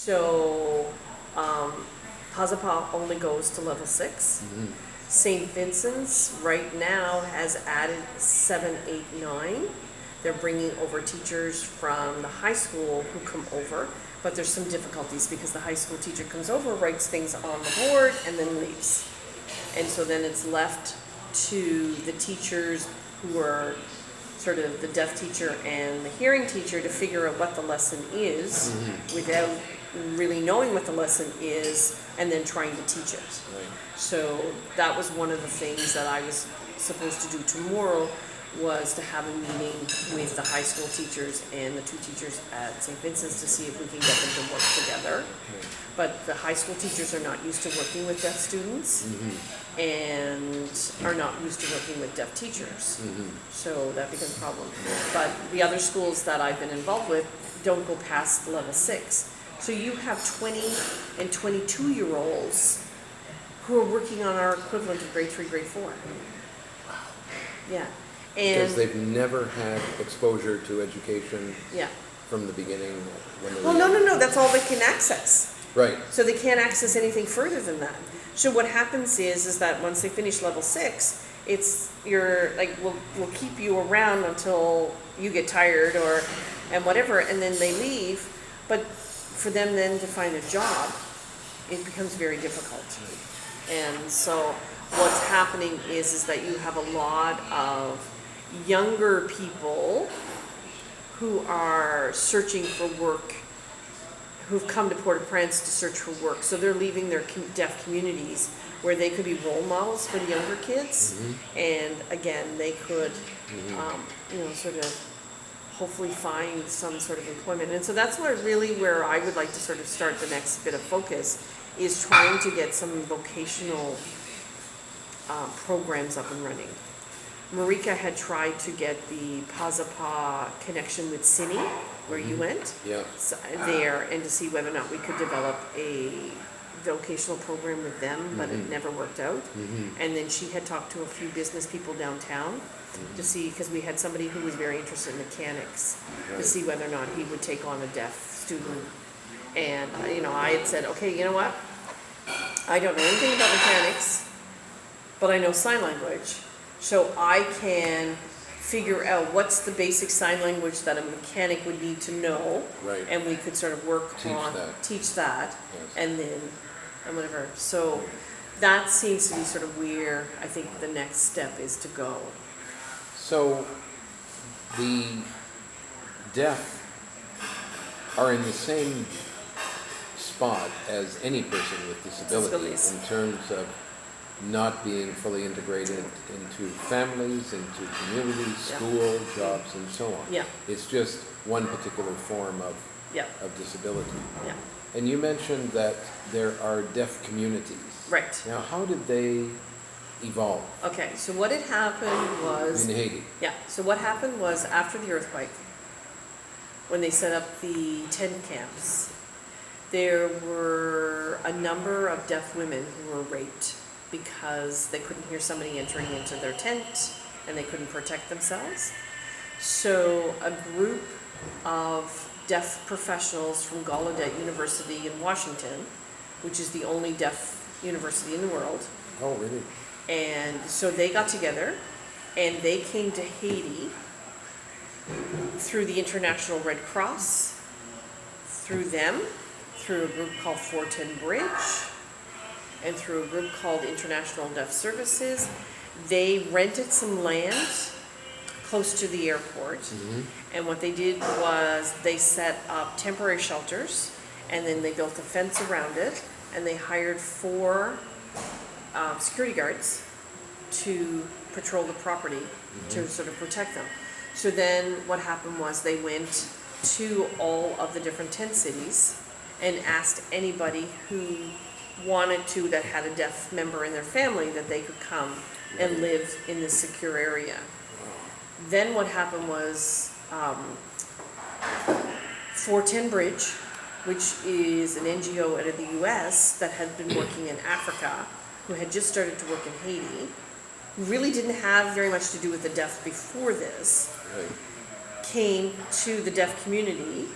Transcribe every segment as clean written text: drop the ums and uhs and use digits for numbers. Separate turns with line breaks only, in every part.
So Pazapa only goes to level 6. St. Vincent's right now has added 7, 8, 9. They're bringing over teachers from the high school who come over, but there's some difficulties because the high school teacher comes over, writes things on the board, and then leaves. And so then it's left to the teachers who are sort of the deaf teacher and the hearing teacher to figure out what the lesson is without really knowing what the lesson is and then trying to teach it.
Right.
So that was one of the things that I was supposed to do tomorrow, was to have a meeting with the high school teachers and the 2 teachers at St. Vincent's to see if we can get them to work together. But the high school teachers are not used to working with deaf students and are not used to working with deaf teachers. So that becomes a problem. But the other schools that I've been involved with don't go past level 6. So you have 20 and 22-year-olds who are working on our equivalent of grade 3, grade 4. Yeah.
Because
And
they've never had exposure to education
yeah.
from the beginning when they were
Well, no, that's all they can access.
Right.
So they can't access anything further than that. So what happens is that once they finish level 6, you're like, we'll keep you around until you get tired and whatever, and then they leave. But for them then to find a job, it becomes very difficult. And so what's happening is that you have a lot of younger people who are searching for work, who've come to Port-au-Prince to search for work. So they're leaving their deaf communities where they could be role models for the younger kids. And again, they could, sort of hopefully find some sort of employment. And so that's where I would like to sort of start the next bit of focus, is trying to get some vocational programs up and running. Marika had tried to get the Pazapa connection with Cine, where you went, there, and to see whether or not we could develop a vocational program with them, but it never worked out. And then she had talked to a few business people downtown to see, because we had somebody who was very interested in mechanics, to see whether or not he would take on a deaf student. And, I had said, okay, you know what? I don't know anything about mechanics, but I know sign language. So I can figure out what's the basic sign language that a mechanic would need to know.
Right.
And we could sort of teach that, and then, and whatever. So that seems to be sort of where I think the next step is to go.
So the deaf are in the same spot as any person with disabilities in terms of not being fully integrated into families, into communities, school, jobs, and so on.
Yeah.
It's just one particular form of disability.
Yeah.
And you mentioned that there are deaf communities.
Right.
Now, how did they evolve?
Okay, so what had happened was...
In Haiti.
Yeah, so what happened was after the earthquake, when they set up the tent camps, there were a number of deaf women who were raped because they couldn't hear somebody entering into their tent and they couldn't protect themselves. So a group of deaf professionals from Gallaudet University in Washington, which is the only deaf university in the world.
Oh, really?
And so they got together and they came to Haiti through the International Red Cross, through them, through a group called 410 Bridge, and through a group called International Deaf Services. They rented some land close to the airport, and what they did was they set up temporary shelters, and then they built a fence around it, and they hired 4 security guards to patrol the property to sort of protect them. So then what happened was they went to all of the different tent cities and asked anybody who wanted to, that had a deaf member in their family, that they could come and live in this secure area. Then what happened was 410 Bridge, which is an NGO out of the US that had been working in Africa, who had just started to work in Haiti, who really didn't have very much to do with the deaf before this, came to the deaf community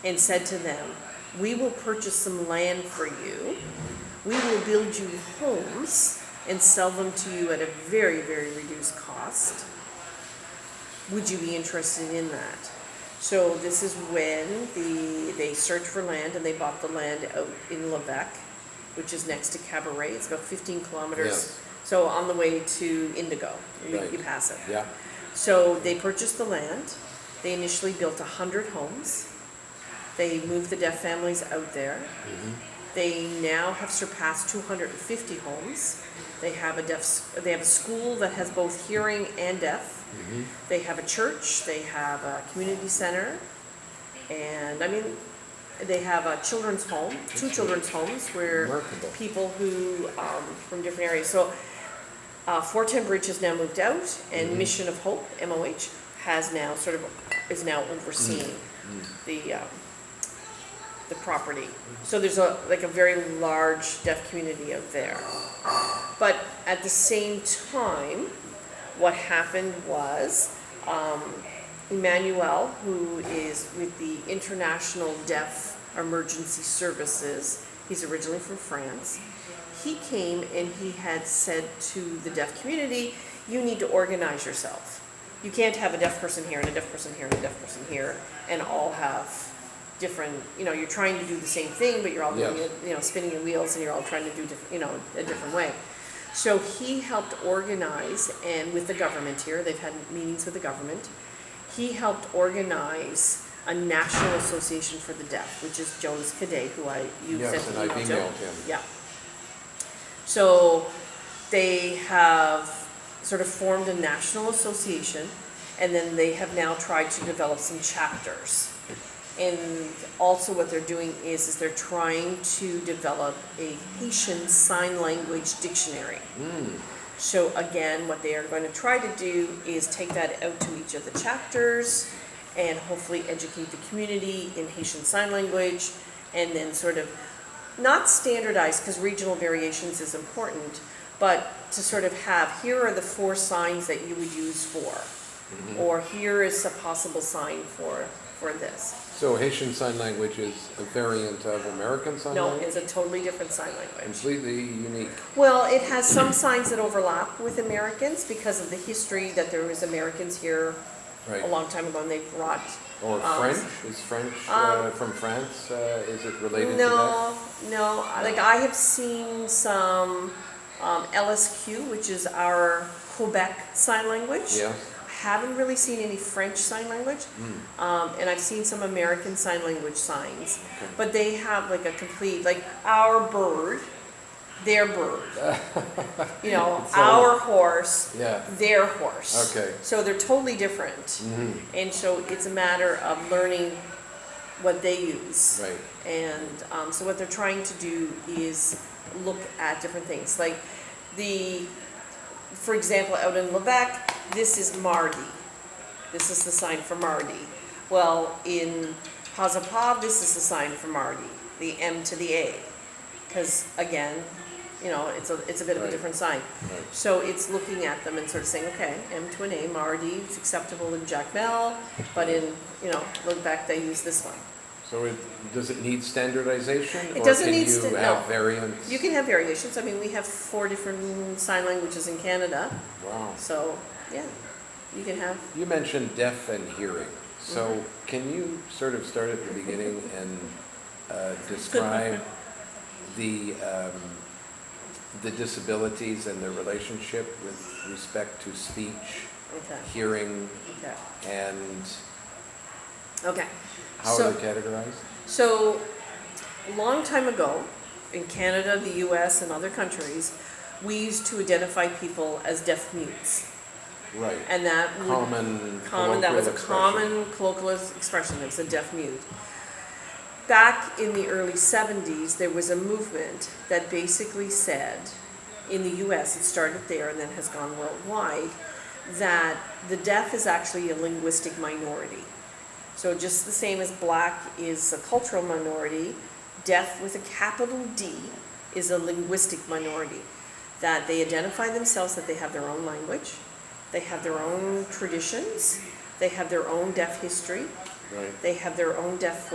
and said to them, We will purchase some land for you. We will build you homes and sell them to you at a very, very reduced cost. Would you be interested in that? So this is when they searched for land and they bought the land out in Lévesque, which is next to Cabaret. It's about 15 kilometers.
Yes.
So on the way to Indigo,
Right.
you pass it.
Yeah.
So they purchased the land. They initially built 100 homes. They moved the deaf families out there. They now have surpassed 250 homes. They have a school that has both hearing and deaf. They have a church. They have a community center, and I mean, they have a children's home, two children's homes where
Remarkable.
people who from different areas. So 410 Bridge has now moved out, and Mission of Hope (MOH) is now overseeing the property. So there's a very large deaf community out there. But at the same time, what happened was Emmanuel, who is with the International Deaf Emergency Services, he's originally from France, he came and he had said to the deaf community, you need to organize yourself. You can't have a deaf person here and a deaf person here and a deaf person here and all have different, you're trying to do the same thing, but you're all doing it, spinning your wheels, and you're all trying to do, a different way. So he helped organize, and with the government here, they've had meetings with the government, he helped organize a national association for the deaf, which is Jonas Cadet, who you
Yes,
sent
and
an
I've
email to.
emailed him.
Yeah. So they have sort of formed a national association, and then they have now tried to develop some chapters. And also what they're doing is they're trying to develop a Haitian Sign Language dictionary. So again, what they are going to try to do is take that out to each of the chapters and hopefully educate the community in Haitian Sign Language, and then sort of not standardize, because regional variations is important, but to sort of have, here are the 4 signs that you would use for, or here is a possible sign for this.
So Haitian Sign Language is a variant of American Sign
No,
Language?
it's a totally different sign language.
Completely unique.
Well, it has some signs that overlap with Americans because of the history that there was Americans here
Right.
a long time ago, and they brought.
Or French? Is French from France? Is it related to
No, like I have seen some LSQ, which is our Quebec Sign Language.
that? Yeah.
Haven't really seen any French Sign Language, and I've seen some American Sign Language signs, but they have like a complete, like our bird, their bird, our horse,
Yeah.
their horse.
Okay.
So they're totally different, and so it's a matter of learning what they use.
Right.
And so what they're trying to do is look at different things, like for example, out in Lévesque, this is Mardi. This is the sign for Mardi. Well, in Pazapav, this is the sign for Mardi, the M to the A. Because again, it's a bit of a
Right.
different sign.
Right.
So it's looking at them and sort of saying, okay, M to an A, Mardi, it's acceptable in Jacmel, but in, Lévesque, they use this one.
So does it need standardization?
It doesn't need
Or can you
no.
have variants?
You can have variations. I mean, we have 4 different sign languages in Canada.
Wow.
So, yeah, you can have.
You mentioned deaf and hearing. So can you sort of start at the beginning and describe the disabilities and their relationship with respect to speech,
Okay.
hearing,
Okay.
and
Okay.
how
So-
are they categorized?
So, a long time ago, in Canada, the US, and other countries, we used to identify people as deaf mutes.
Right.
And that would that was a common colloquial expression. It was a deaf mute. Back in the early 70s, there was a movement that basically said, in the US, it started there and then has gone worldwide, that the deaf is actually a linguistic minority. So just the same as black is a cultural minority, deaf with a capital D is a linguistic minority. That they identify themselves that they have their own language, they have their own traditions, they have their own deaf history,
Right.
they have their own deaf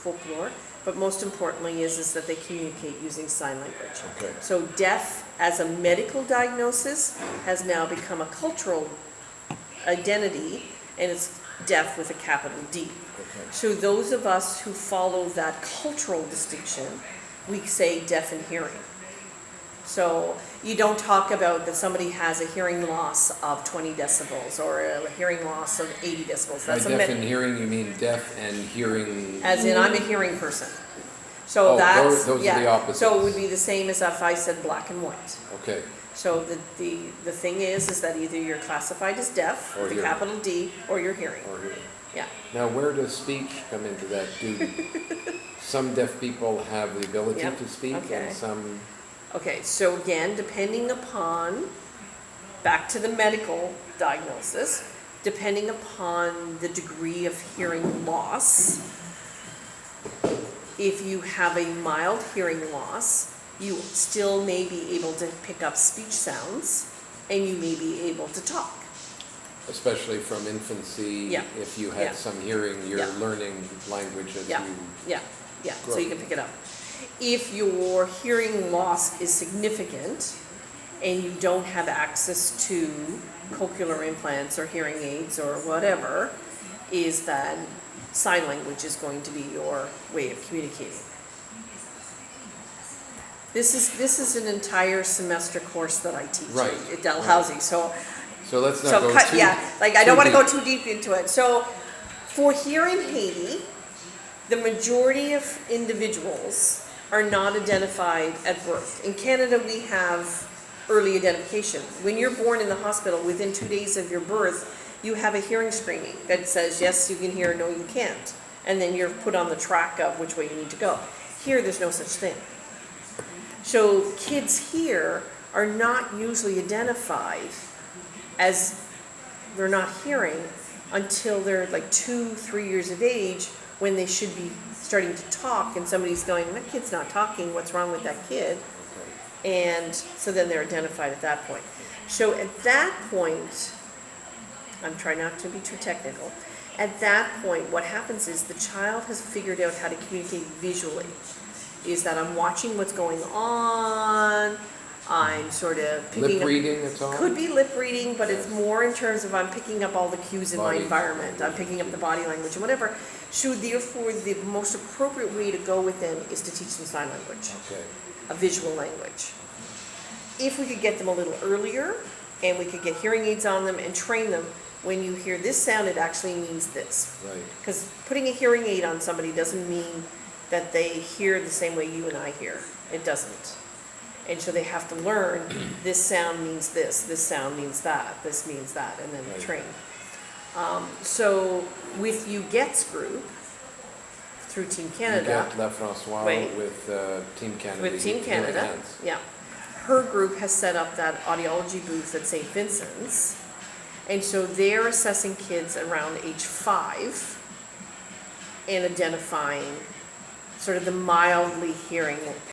folklore, but most importantly is that they communicate using sign language.
Okay.
So deaf as a medical diagnosis has now become a cultural identity, and it's deaf with a capital D.
Okay.
So those of us who follow that cultural distinction, we say deaf and hearing. So you don't talk about that somebody has a hearing loss of 20 decibels or a hearing loss of 80 decibels.
By deaf and hearing, you mean deaf and hearing?
As in, I'm a hearing person. So that's,
those
yeah.
are the opposites.
So it would be the same as if I said black and white.
Okay.
So the thing is that either you're classified as deaf
Or
with a
hearing.
capital D, or you're hearing.
Or hearing.
Yeah.
Now, where does speech come into that? Do some deaf people have the ability
Yep.
to speak,
Okay.
and some?
Okay, so again, depending upon, back to the medical diagnosis, depending upon the degree of hearing loss, if you have a mild hearing loss, you still may be able to pick up speech sounds, and you may be able to talk.
Especially from infancy,
Yeah.
if you had
Yeah.
some hearing, you're
Yeah.
learning language as
Yeah.
you.
Yeah, so
Grow.
you can pick it up. If your hearing loss is significant and you don't have access to cochlear implants or hearing aids or whatever, is that sign language is going to be your way of communicating. This is an entire semester course that I teach
Right,
at Dalhousie, so
So let's not go too.
I don't want to go
deep.
too deep into it. So for here in Haiti, the majority of individuals are not identified at birth. In Canada, we have early identification. When you're born in the hospital, within 2 days of your birth, you have a hearing screening that says, yes, you can hear, no, you can't. And then you're put on the track of which way you need to go. Here, there's no such thing. So kids here are not usually identified as they're not hearing until they're like 2-3 years of age, when they should be starting to talk, and somebody's going, that kid's not talking, what's wrong with that kid? And so then they're identified at that point. So at that point, I'm trying not to be too technical, at that point what happens is the child has figured out how to communicate visually. Is that I'm watching what's going on, I'm sort of picking
Lip
up,
reading at all?
could be lip reading, but it's more in terms of I'm picking up all the cues in my
Body.
environment. I'm picking up the body language and whatever. So therefore, the most appropriate way to go with them is to teach them sign language,
Okay.
a visual language. If we could get them a little earlier, and we could get hearing aids on them and train them, when you hear this sound, it actually means this.
Right.
Because putting a hearing aid on somebody doesn't mean that they hear the same way you and I hear. It doesn't. And so they have to learn, this sound means this sound means that, this means that, and then
Right.
train. So with UGET's group, through Team Canada,
You get La Françoise
Wait.
with Team Canada.
with Team
you can
Canada,
enhance.
yeah, her group has set up that audiology booth at St. Vincent's. And so they're assessing kids around age 5 and identifying sort of the mildly hearing